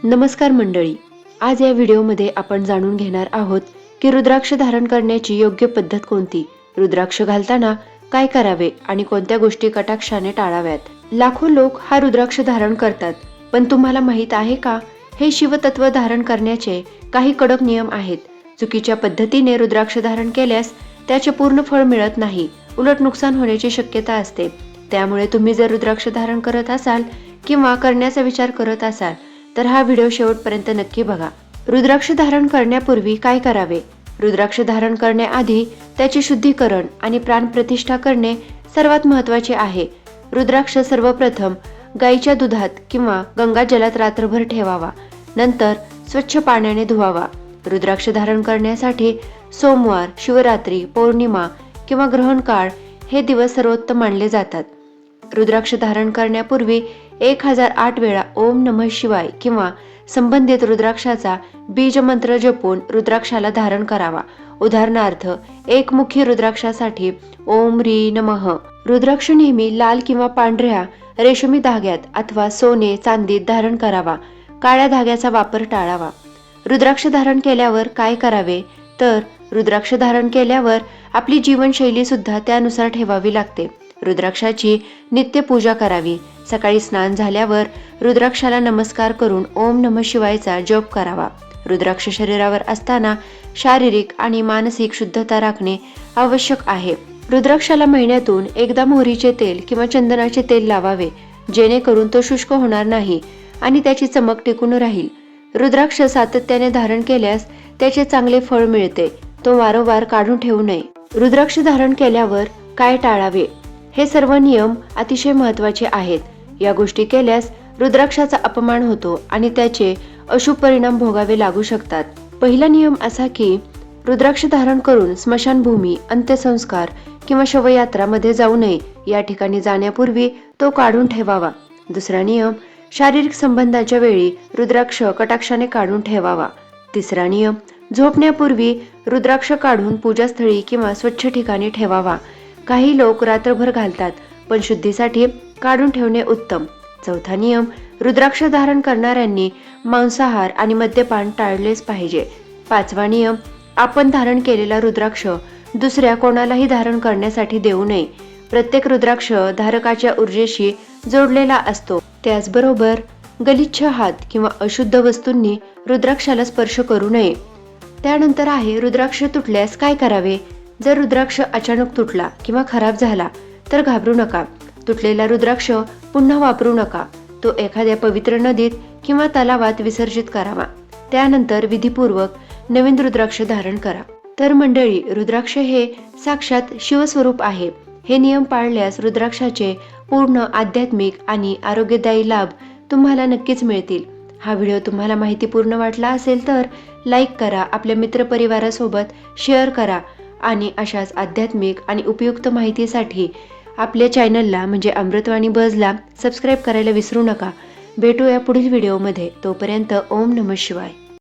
नमस्कार मंडळी, आज या व्हिडिओमध्ये आपण जाणून घेणार आहोत की रुद्राक्ष धारण करण्याची योग्य पद्धत कोणती, रुद्राक्ष घालताना काय करावे आणि कोणत्या गोष्टी कटाक्षाने टाळाव्यात। लाखो लोक हा रुद्राक्ष धारण करतात, पण तुम्हाला माहित आहे का, हे शिवतत्व धारण करण्याचे काही कडक नियम आहेत। चुकीच्या पद्धतीने रुद्राक्ष धारण केल्यास त्याचे पूर्ण फळ मिळत नाही, उलट नुकसान होण्याची शक्यता असते। त्यामुळे तुम्ही जर रुद्राक्ष धारण करत असाल किंवा करण्याचा विचार करत असाल तर हा व्हिडिओ शेवटपर्यंत नक्की बघा। रुद्राक्ष धारण करण्यापूर्वी काय करावे? रुद्राक्ष धारण करण्याआधी त्याचे शुद्धीकरण आणि प्राणप्रतिष्ठा करणे सर्वात महत्त्वाचे आहे। रुद्राक्ष सर्वप्रथम गाईच्या दुधात किंवा गंगाजलात रात्रभर ठेवावा, नंतर स्वच्छ पाण्याने धुवावा। रुद्राक्ष धारण करण्यासाठी सोमवार, शिवरात्री, पौर्णिमा किंवा ग्रहण काळ हे दिवस सर्वोत्तम मानले जातात। रुद्राक्ष धारण करण्यापूर्वी 1008 वेळा ओम नमः शिवाय किंवा संबंधित रुद्राक्षाचा बीज मंत्र जपून रुद्राक्षाला धारण करावा। उदाहरणार्थ, एकमुखी रुद्राक्षासाठी ओम री नमः। रुद्राक्ष नेहमी लाल किंवा पांढऱ्या रेशमी धाग्यात अथवा सोने चांदीत धारण करावा। काळ्या धाग्याचा वापर टाळावा। रुद्राक्ष धारण केल्यावर काय करावे? तर रुद्राक्ष धारण केल्यावर आपली जीवनशैली सुद्धा त्यानुसार ठेवावी लागते। रुद्राक्षाची नित्य पूजा करावी। सकाळी स्नान झाल्यावर रुद्राक्षाला नमस्कार करून ओम नमः शिवायचा जप करावा। रुद्राक्ष शरीरावर असताना शारीरिक आणि मानसिक शुद्धता राखणे आवश्यक आहे। रुद्राक्षाला महिन्यातून एकदा मोहरीचे तेल किंवा चंदनाचे तेल लावावे, जेणेकरून तो शुष्क होणार नाही आणि त्याची चमक टिकून राहील। रुद्राक्ष सातत्याने धारण केल्यास त्याचे चांगले फळ मिळते, तो वारंवार काढून ठेवू नये। रुद्राक्ष धारण केल्यावर काय टाळावे? हे सर्व नियम अतिशय महत्त्वाचे आहेत। या गोष्टी केल्यास रुद्राक्षाचा अपमान होतो आणि त्याचे अशुभ परिणाम भोगावे लागू शकतात। पहिला नियम असा की रुद्राक्ष धारण करून स्मशानभूमी, अंत्यसंस्कार किंवा शवयात्रामध्ये जाऊ नये। या ठिकाणी जाण्यापूर्वी तो काढून ठेवावा। दुसरा नियम, शारीरिक संबंधाच्या वेळी रुद्राक्ष कटाक्षाने काढून ठेवावा। तिसरा नियम, झोपण्यापूर्वी रुद्राक्ष काढून पूजास्थळी किंवा स्वच्छ ठिकाणी ठेवावा। काही लोक रात्रभर घालतात, पण शुद्धीसाठी काढून ठेवणे उत्तम। चौथा नियम, रुद्राक्ष धारण करणाऱ्यांनी मांसाहार आणि मद्यपान टाळलेच पाहिजे। पाचवा नियम, आपण धारण केलेला रुद्राक्ष दुसऱ्या कोणालाही धारण करण्यासाठी देऊ नये। प्रत्येक रुद्राक्ष धारकाच्या ऊर्जेशी जोडलेला असतो। त्याचबरोबर गलिच्छ हात किंवा अशुद्ध वस्तूंनी रुद्राक्षाला स्पर्श करू नये। त्यानंतर आहे रुद्राक्ष तुटल्यास काय करावे? जर रुद्राक्ष अचानक तुटला किंवा खराब झाला तर घाबरू नका। तुटलेला रुद्राक्ष पुन्हा वापरू नका, तो एखाद्या पवित्र नदीत किंवा तलावात विसर्जित करावा। त्यानंतर विधीपूर्वक नवीन रुद्राक्ष धारण करा। तर मंडळी, रुद्राक्ष हे साक्षात शिवस्वरूप आहे। हे नियम पाळल्यास रुद्राक्षाचे पूर्ण आध्यात्मिक आणि आरोग्यदायी लाभ तुम्हाला नक्कीच मिळतील। हा व्हिडिओ तुम्हाला माहितीपूर्ण वाटला असेल तर लाईक करा, आपल्या मित्रपरिवारासोबत शेअर करा आणि अशाच आध्यात्मिक आणि उपयुक्त माहितीसाठी आपल्या चॅनलला म्हणजे अमृतवाणी बजला सबस्क्राईब करायला विसरू नका। भेटूया पुढील व्हिडिओमध्ये, तोपर्यंत ओम नमः शिवाय।